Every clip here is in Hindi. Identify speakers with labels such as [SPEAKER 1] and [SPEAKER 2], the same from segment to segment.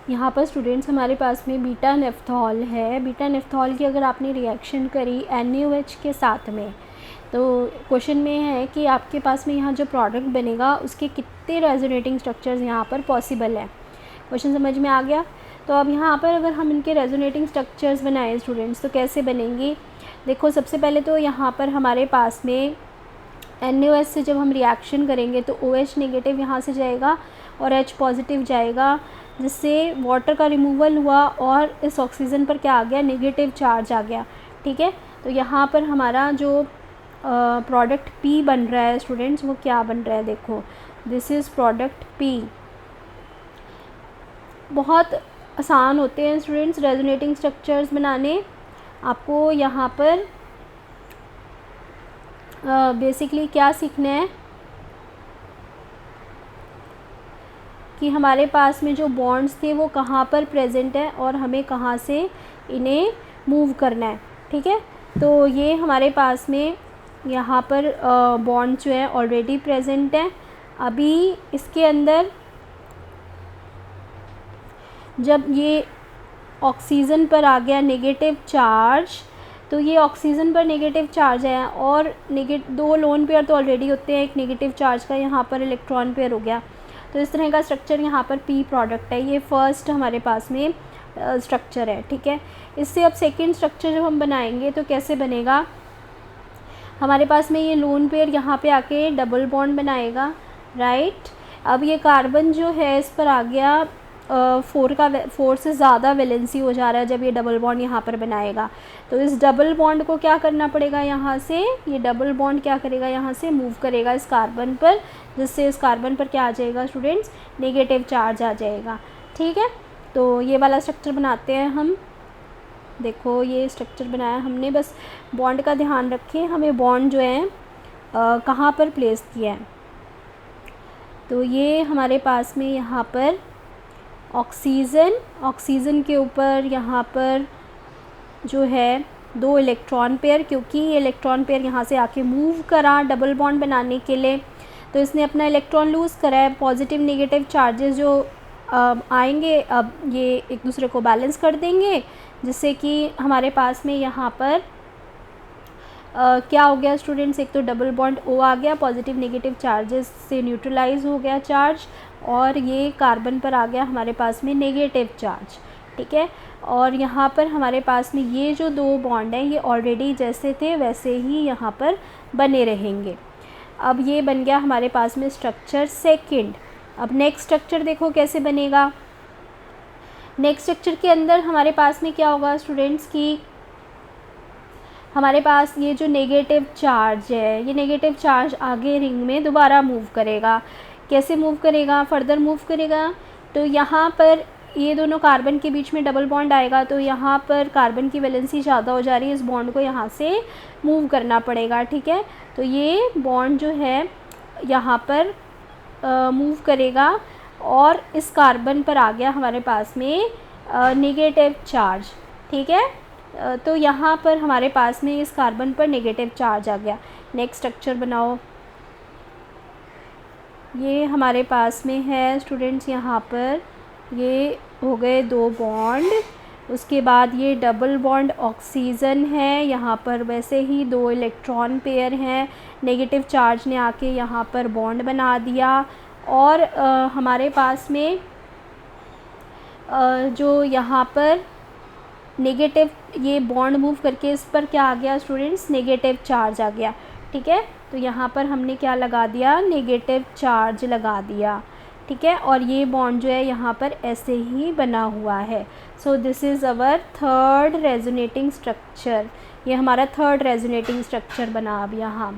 [SPEAKER 1] यहाँ पर स्टूडेंट्स हमारे पास में बीटा नेफ्थॉल है। बीटा नेफ्थॉल की अगर आपने रिएक्शन करी NaOH के साथ में, तो क्वेश्चन में है कि आपके पास में यहाँ जो प्रोडक्ट बनेगा उसके कितने रेजोनेटिंग स्ट्रक्चर्स यहाँ पर पॉसिबल है। क्वेश्चन समझ में आ गया। तो अब यहाँ पर अगर हम इनके रेजोनेटिंग स्ट्रक्चर्स बनाएं स्टूडेंट्स, तो कैसे बनेंगे। देखो सबसे पहले तो यहाँ पर हमारे पास में NaOH से जब हम रिएक्शन करेंगे तो OH नेगेटिव यहाँ से जाएगा और H पॉजिटिव जाएगा, जिससे वाटर का रिमूवल हुआ और इस ऑक्सीजन पर क्या आ गया, नेगेटिव चार्ज आ गया। ठीक है, तो यहाँ पर हमारा जो प्रोडक्ट P बन रहा है स्टूडेंट्स, वो क्या बन रहा है, देखो दिस इज़ प्रोडक्ट P। बहुत आसान होते हैं स्टूडेंट्स रेजोनेटिंग स्ट्रक्चर्स बनाने। आपको यहाँ पर बेसिकली क्या सीखना है कि हमारे पास में जो बॉन्ड्स थे वो कहाँ पर प्रेजेंट है और हमें कहाँ से इन्हें मूव करना है। ठीक है, तो ये हमारे पास में यहाँ पर बॉन्ड जो है ऑलरेडी प्रेजेंट है। अभी इसके अंदर जब ये ऑक्सीजन पर आ गया नेगेटिव चार्ज, तो ये ऑक्सीजन पर नेगेटिव चार्ज है और दो लोन पेयर तो ऑलरेडी होते हैं, एक नेगेटिव चार्ज का यहाँ पर इलेक्ट्रॉन पेयर हो गया। तो इस तरह का स्ट्रक्चर यहाँ पर P प्रोडक्ट है, ये फर्स्ट हमारे पास में स्ट्रक्चर है। ठीक है, इससे अब सेकंड स्ट्रक्चर जब हम बनाएंगे तो कैसे बनेगा, हमारे पास में ये लोन पेयर यहाँ पे आके डबल बॉन्ड बनाएगा। राइट, अब ये कार्बन जो है इस पर आ गया 4 से ज़्यादा वैलेंसी हो जा रहा है जब ये डबल बॉन्ड यहाँ पर बनाएगा। तो इस डबल बॉन्ड को क्या करना पड़ेगा, यहाँ से ये डबल बॉन्ड क्या करेगा, यहाँ से मूव करेगा इस कार्बन पर, जिससे इस कार्बन पर क्या आ जाएगा स्टूडेंट्स, नेगेटिव चार्ज आ जाएगा। ठीक है, तो ये वाला स्ट्रक्चर बनाते हैं हम। देखो ये स्ट्रक्चर बनाया हमने, बस बॉन्ड का ध्यान रखें, हमें बॉन्ड जो है कहाँ पर प्लेस किया है। तो ये हमारे पास में यहाँ पर ऑक्सीजन के ऊपर यहाँ पर जो है 2 इलेक्ट्रॉन पेयर, क्योंकि ये इलेक्ट्रॉन पेयर यहाँ से आके मूव करा डबल बॉन्ड बनाने के लिए, तो इसने अपना इलेक्ट्रॉन लूज़ करा है। पॉजिटिव नेगेटिव चार्जेस जो आएंगे अब ये एक दूसरे को बैलेंस कर देंगे, जिससे कि हमारे पास में यहाँ पर क्या हो गया स्टूडेंट्स, एक तो डबल बॉन्ड O आ गया, पॉजिटिव नेगेटिव चार्जेस से न्यूट्रलाइज हो गया चार्ज, और ये कार्बन पर आ गया हमारे पास में नेगेटिव चार्ज। ठीक है, और यहाँ पर हमारे पास में ये जो 2 बॉन्ड हैं ये ऑलरेडी जैसे थे वैसे ही यहाँ पर बने रहेंगे। अब ये बन गया हमारे पास में स्ट्रक्चर सेकंड। अब नेक्स्ट स्ट्रक्चर देखो कैसे बनेगा। नेक्स्ट स्ट्रक्चर के अंदर हमारे पास में क्या होगा स्टूडेंट्स की, हमारे पास ये जो नेगेटिव चार्ज है, ये नेगेटिव चार्ज आगे रिंग में दोबारा मूव करेगा। कैसे मूव करेगा, फर्दर मूव करेगा, तो यहाँ पर ये दोनों कार्बन के बीच में डबल बॉन्ड आएगा, तो यहाँ पर कार्बन की वैलेंसी ज़्यादा हो जा रही है, इस बॉन्ड को यहाँ से मूव करना पड़ेगा। ठीक है, तो ये बॉन्ड जो है यहाँ पर मूव करेगा और इस कार्बन पर आ गया हमारे पास में नेगेटिव चार्ज। ठीक है, तो यहाँ पर हमारे पास में इस कार्बन पर नेगेटिव चार्ज आ गया। नेक्स्ट स्ट्रक्चर बनाओ। ये हमारे पास में है स्टूडेंट्स, यहाँ पर ये हो गए 2 बॉन्ड, उसके बाद ये डबल बॉन्ड ऑक्सीजन है, यहाँ पर वैसे ही 2 इलेक्ट्रॉन पेयर हैं, नेगेटिव चार्ज ने आके यहाँ पर बॉन्ड बना दिया, और हमारे पास में जो यहाँ पर नेगेटिव ये बॉन्ड मूव करके इस पर क्या आ गया स्टूडेंट्स, नेगेटिव चार्ज आ गया। ठीक है, तो यहाँ पर हमने क्या लगा दिया, नेगेटिव चार्ज लगा दिया। ठीक है, और ये बॉन्ड जो है यहाँ पर ऐसे ही बना हुआ है। So this is our third resonating structure, ये हमारा थर्ड रेजोनेटिंग स्ट्रक्चर बना अब यहाँ।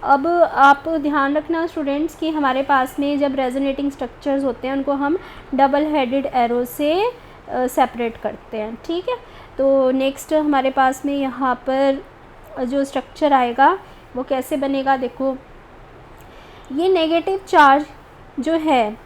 [SPEAKER 1] अब आप ध्यान रखना स्टूडेंट्स कि हमारे पास में जब रेजोनेटिंग स्ट्रक्चर्स होते हैं उनको हम डबल हेडेड एरो से सेपरेट करते हैं। ठीक है, तो नेक्स्ट हमारे पास में यहाँ पर जो स्ट्रक्चर आएगा वो कैसे बनेगा, देखो ये नेगेटिव चार्ज जो है,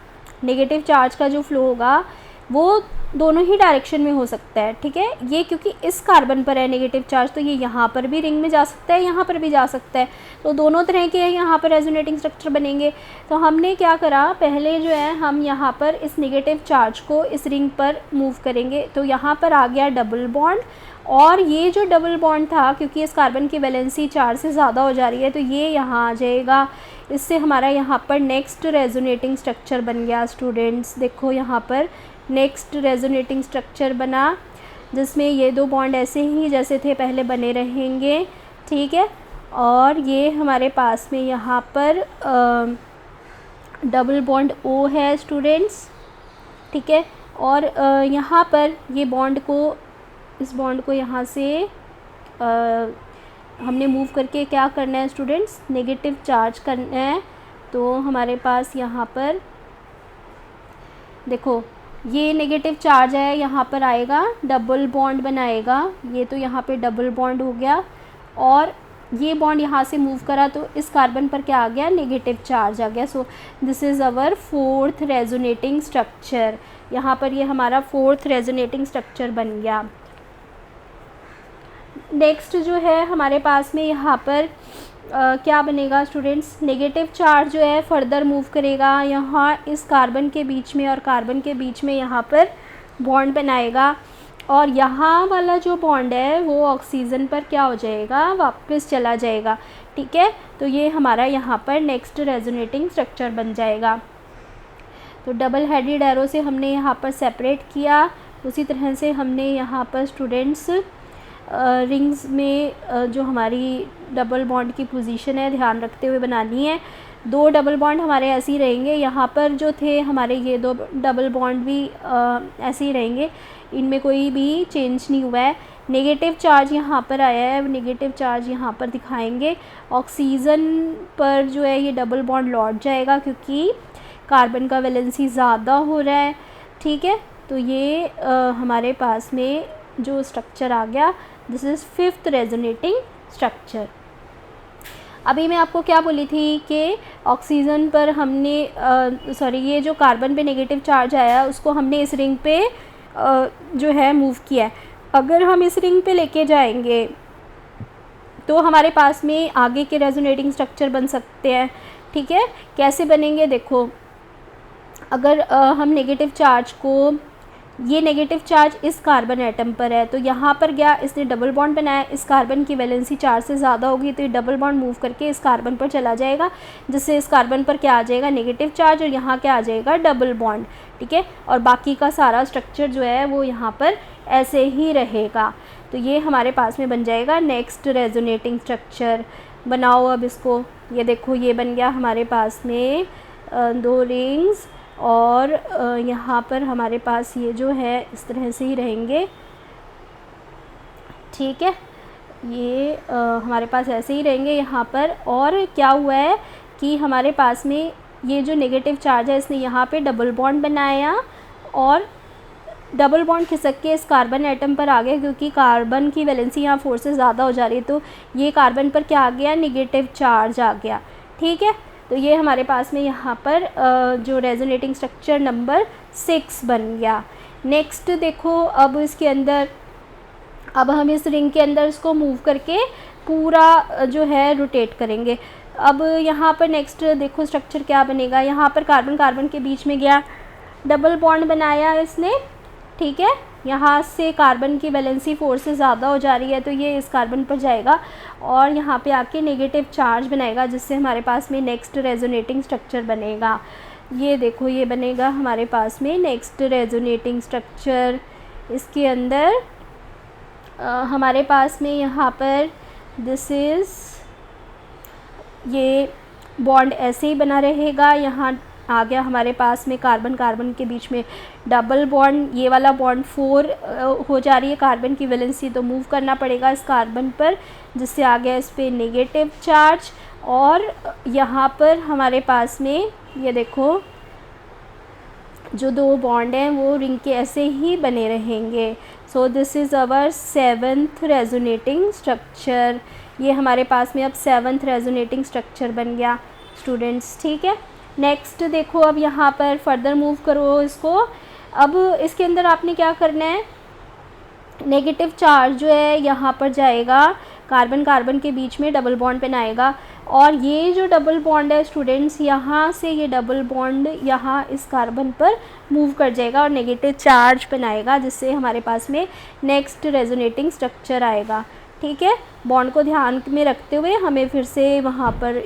[SPEAKER 1] नेगेटिव चार्ज का जो फ्लो होगा वो दोनों ही डायरेक्शन में हो सकता है, ठीक है। ये क्योंकि इस कार्बन पर है नेगेटिव चार्ज, तो ये यहाँ पर भी रिंग में जा सकता है, यहाँ पर भी जा सकता है, तो दोनों तरह के यहाँ पर रेजोनेटिंग स्ट्रक्चर बनेंगे। तो हमने क्या करा, पहले जो है हम यहाँ पर इस नेगेटिव चार्ज को इस रिंग पर मूव करेंगे, तो यहाँ पर आ गया डबल बॉन्ड, और ये जो डबल बॉन्ड था, क्योंकि इस कार्बन की वैलेंसी 4 से ज़्यादा हो जा रही है, तो ये यहाँ आ जाएगा। इससे हमारा यहाँ पर नेक्स्ट रेजोनेटिंग स्ट्रक्चर बन गया स्टूडेंट्स। देखो यहाँ पर नेक्स्ट रेजोनेटिंग स्ट्रक्चर बना, जिसमें ये दो बॉन्ड ऐसे ही जैसे थे पहले बने रहेंगे, ठीक है। और ये हमारे पास में यहाँ पर डबल बॉन्ड O है स्टूडेंट्स, ठीक है। और यहाँ पर ये बॉन्ड को, इस बॉन्ड को यहाँ से हमने मूव करके क्या करना है स्टूडेंट्स, नेगेटिव चार्ज करना है। तो हमारे पास यहाँ पर देखो ये नेगेटिव चार्ज है, यहाँ पर आएगा डबल बॉन्ड बनाएगा, ये तो यहाँ पे डबल बॉन्ड हो गया, और ये बॉन्ड यहाँ से मूव करा तो इस कार्बन पर क्या आ गया, नेगेटिव चार्ज आ गया। सो this is our fourth resonating structure. यहाँ पर ये हमारा फोर्थ रेजोनेटिंग स्ट्रक्चर बन गया। नेक्स्ट जो है हमारे पास में यहाँ पर क्या बनेगा स्टूडेंट्स, नेगेटिव चार्ज जो है फर्दर मूव करेगा यहाँ इस कार्बन के बीच में और कार्बन के बीच में, यहाँ पर बॉन्ड बनाएगा, और यहाँ वाला जो बॉन्ड है वो ऑक्सीजन पर क्या हो जाएगा, वापस चला जाएगा, ठीक है। तो ये हमारा यहाँ पर नेक्स्ट रेजोनेटिंग स्ट्रक्चर बन जाएगा। तो डबल हेडेड एरो से हमने यहाँ पर सेपरेट किया, उसी तरह से हमने यहाँ पर स्टूडेंट्स रिंग्स में जो हमारी डबल बॉन्ड की पोजीशन है ध्यान रखते हुए बनानी है। दो डबल बॉन्ड हमारे ऐसे ही रहेंगे, यहाँ पर जो थे हमारे ये दो डबल बॉन्ड भी ऐसे ही रहेंगे, इनमें कोई भी चेंज नहीं हुआ है। नेगेटिव चार्ज यहाँ पर आया है, नेगेटिव चार्ज यहाँ पर दिखाएंगे। ऑक्सीजन पर जो है ये डबल बॉन्ड लौट जाएगा क्योंकि कार्बन का वैलेंसी ज़्यादा हो रहा है, ठीक है। तो ये हमारे पास में जो स्ट्रक्चर आ गया, this is fifth resonating structure. अभी मैं आपको क्या बोली थी कि ऑक्सीजन पर हमने ये जो कार्बन पे नेगेटिव चार्ज आया उसको हमने इस रिंग पे जो है मूव किया है। अगर हम इस रिंग पे लेके जाएंगे तो हमारे पास में आगे के रेजोनेटिंग स्ट्रक्चर बन सकते हैं, ठीक है। कैसे बनेंगे देखो, अगर हम नेगेटिव चार्ज को, ये नेगेटिव चार्ज इस कार्बन एटम पर है तो यहाँ पर गया, इसने डबल बॉन्ड बनाया, इस कार्बन की वैलेंसी 4 से ज़्यादा होगी तो ये डबल बॉन्ड मूव करके इस कार्बन पर चला जाएगा, जिससे इस कार्बन पर क्या आ जाएगा, नेगेटिव चार्ज, और यहाँ क्या आ जाएगा, डबल बॉन्ड, ठीक है। और बाकी का सारा स्ट्रक्चर जो है वो यहाँ पर ऐसे ही रहेगा। तो ये हमारे पास में बन जाएगा नेक्स्ट रेजोनेटिंग स्ट्रक्चर। बनाओ अब इसको, ये देखो ये बन गया हमारे पास में दो रिंग्स, और यहाँ पर हमारे पास ये जो है इस तरह से ही रहेंगे, ठीक है। ये हमारे पास ऐसे ही रहेंगे यहाँ पर। और क्या हुआ है कि हमारे पास में ये जो नेगेटिव चार्ज है इसने यहाँ पे डबल बॉन्ड बनाया, और डबल बॉन्ड खिसक के इस कार्बन एटम पर आ गया क्योंकि कार्बन की वैलेंसी यहाँ 4 से ज़्यादा हो जा रही है, तो ये कार्बन पर क्या आ गया, नेगेटिव चार्ज आ गया, ठीक है। तो ये हमारे पास में यहाँ पर जो रेजोनेटिंग स्ट्रक्चर नंबर 6 बन गया। नेक्स्ट देखो, अब इसके अंदर, अब हम इस रिंग के अंदर इसको मूव करके पूरा जो है रोटेट करेंगे। अब यहाँ पर नेक्स्ट देखो स्ट्रक्चर क्या बनेगा, यहाँ पर कार्बन कार्बन के बीच में गया, डबल बॉन्ड बनाया इसने, ठीक है। यहाँ से कार्बन की वैलेंसी 4 से ज़्यादा हो जा रही है तो ये इस कार्बन पर जाएगा और यहाँ पे आके नेगेटिव चार्ज बनाएगा, जिससे हमारे पास में नेक्स्ट रेजोनेटिंग स्ट्रक्चर बनेगा। ये देखो ये बनेगा हमारे पास में नेक्स्ट रेजोनेटिंग स्ट्रक्चर। इसके अंदर हमारे पास में यहाँ पर दिस इज़, ये बॉन्ड ऐसे ही बना रहेगा। यहाँ आ गया हमारे पास में कार्बन कार्बन के बीच में डबल बॉन्ड, ये वाला बॉन्ड 4 हो जा रही है कार्बन की वैलेंसी, तो मूव करना पड़ेगा इस कार्बन पर, जिससे आ गया इस पर नेगेटिव चार्ज। और यहाँ पर हमारे पास में ये देखो जो दो बॉन्ड हैं वो रिंग के ऐसे ही बने रहेंगे। सो this is our 7th resonating structure. ये हमारे पास में अब 7th रेजोनेटिंग स्ट्रक्चर बन गया स्टूडेंट्स, ठीक है। नेक्स्ट देखो, अब यहाँ पर फर्दर मूव करो इसको, अब इसके अंदर आपने क्या करना है, नेगेटिव चार्ज जो है यहाँ पर जाएगा, कार्बन कार्बन के बीच में डबल बॉन्ड बनाएगा, और ये जो डबल बॉन्ड है स्टूडेंट्स, यहाँ से ये डबल बॉन्ड यहाँ इस कार्बन पर मूव कर जाएगा और नेगेटिव चार्ज बनाएगा, जिससे हमारे पास में नेक्स्ट रेजोनेटिंग स्ट्रक्चर आएगा। ठीक है, बॉन्ड को ध्यान में रखते हुए हमें फिर से वहाँ पर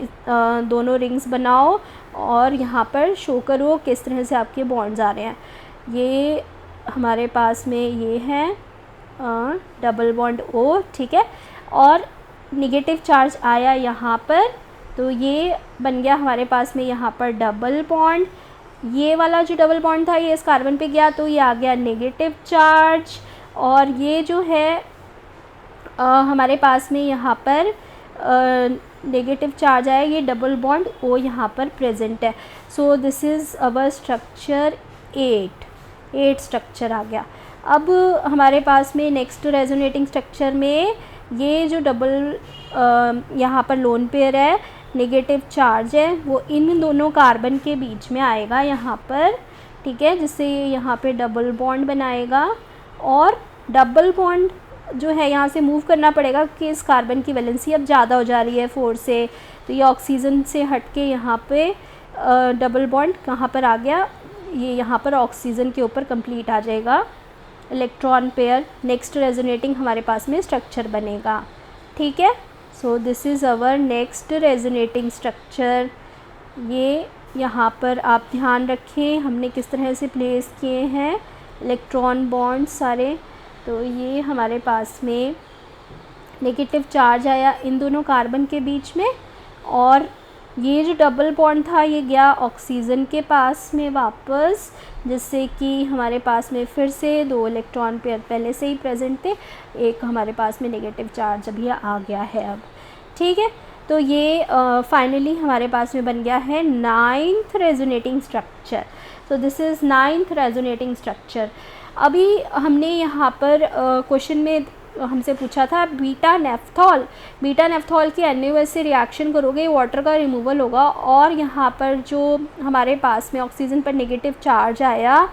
[SPEAKER 1] दोनों रिंग्स बनाओ और यहाँ पर शो करो किस तरह से आपके बॉन्ड्स आ रहे हैं। ये हमारे पास में ये है डबल बॉन्ड O, ठीक है, और नेगेटिव चार्ज आया यहाँ पर, तो ये बन गया हमारे पास में यहाँ पर डबल बॉन्ड। ये वाला जो डबल बॉन्ड था ये इस कार्बन पे गया तो ये आ गया नेगेटिव चार्ज, और ये जो है हमारे पास में यहाँ पर नेगेटिव चार्ज आया, ये डबल बॉन्ड O यहाँ पर प्रेजेंट है। So this is our structure 8 structure आ गया। अब हमारे पास में नेक्स्ट रेजोनेटिंग स्ट्रक्चर में ये जो डबल यहाँ पर लोन पेयर है, नेगेटिव चार्ज है, वो इन दोनों कार्बन के बीच में आएगा यहाँ पर, ठीक है, जिससे यहाँ पे डबल बॉन्ड बनाएगा, और डबल बॉन्ड जो है यहाँ से मूव करना पड़ेगा कि इस कार्बन की वैलेंसी अब ज़्यादा हो जा रही है 4 से, तो ये ऑक्सीजन से हट के यहाँ पे डबल बॉन्ड कहाँ पर आ गया, ये यहाँ पर ऑक्सीजन के ऊपर कंप्लीट आ जाएगा इलेक्ट्रॉन पेयर। नेक्स्ट रेजोनेटिंग हमारे पास में स्ट्रक्चर बनेगा। ठीक है, so this is our next resonating structure. ये यहाँ पर आप ध्यान रखें हमने किस तरह से प्लेस किए हैं इलेक्ट्रॉन बॉन्ड सारे। तो ये हमारे पास में नेगेटिव चार्ज आया इन दोनों कार्बन के बीच में, और ये जो डबल बॉन्ड था ये गया ऑक्सीजन के पास में वापस, जिससे कि हमारे पास में फिर से 2 इलेक्ट्रॉन पेयर पहले से ही प्रेजेंट थे, एक हमारे पास में नेगेटिव चार्ज अभी आ गया है अब। ठीक है, तो ये फाइनली हमारे पास में बन गया है 9th रेजोनेटिंग स्ट्रक्चर। तो this is 9th resonating structure. अभी हमने यहाँ पर क्वेश्चन में हमसे पूछा था बीटा नेफ्थॉल की NaOH से रिएक्शन करोगे, वाटर का रिमूवल होगा, और यहाँ पर जो हमारे पास में ऑक्सीजन पर नेगेटिव चार्ज आया,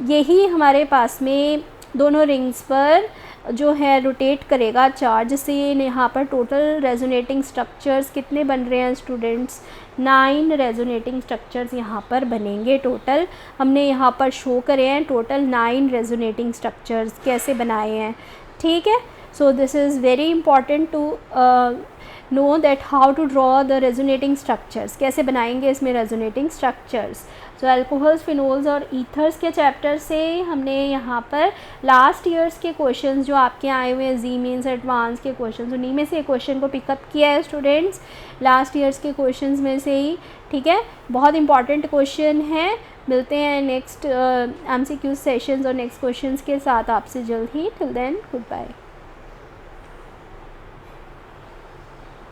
[SPEAKER 1] यही हमारे पास में दोनों रिंग्स पर जो है रोटेट करेगा चार्ज, जिससे यहाँ पर टोटल रेजोनेटिंग स्ट्रक्चर्स कितने बन रहे हैं स्टूडेंट्स, 9 रेजोनेटिंग स्ट्रक्चर्स यहाँ पर बनेंगे टोटल। हमने यहाँ पर शो करे हैं टोटल 9 रेजोनेटिंग स्ट्रक्चर्स कैसे बनाए हैं। ठीक है, so this is very important to know that how to draw the resonating structures, कैसे बनाएंगे इसमें resonating structures. So alcohols, phenols और ईथर्स के चैप्टर से हमने यहाँ पर लास्ट ईयर्स के क्वेश्चंस जो आपके आए हुए हैं जी मीन्स एडवांस के क्वेश्चंस, उन्हीं में से क्वेश्चन को पिकअप किया है स्टूडेंट्स, लास्ट ईयर्स के क्वेश्चंस में से ही। ठीक है, बहुत इंपॉर्टेंट क्वेश्चन है। मिलते हैं नेक्स्ट MCQ सेशंस और नेक्स्ट क्वेश्चंस के साथ आपसे जल्द ही। Till then good bye.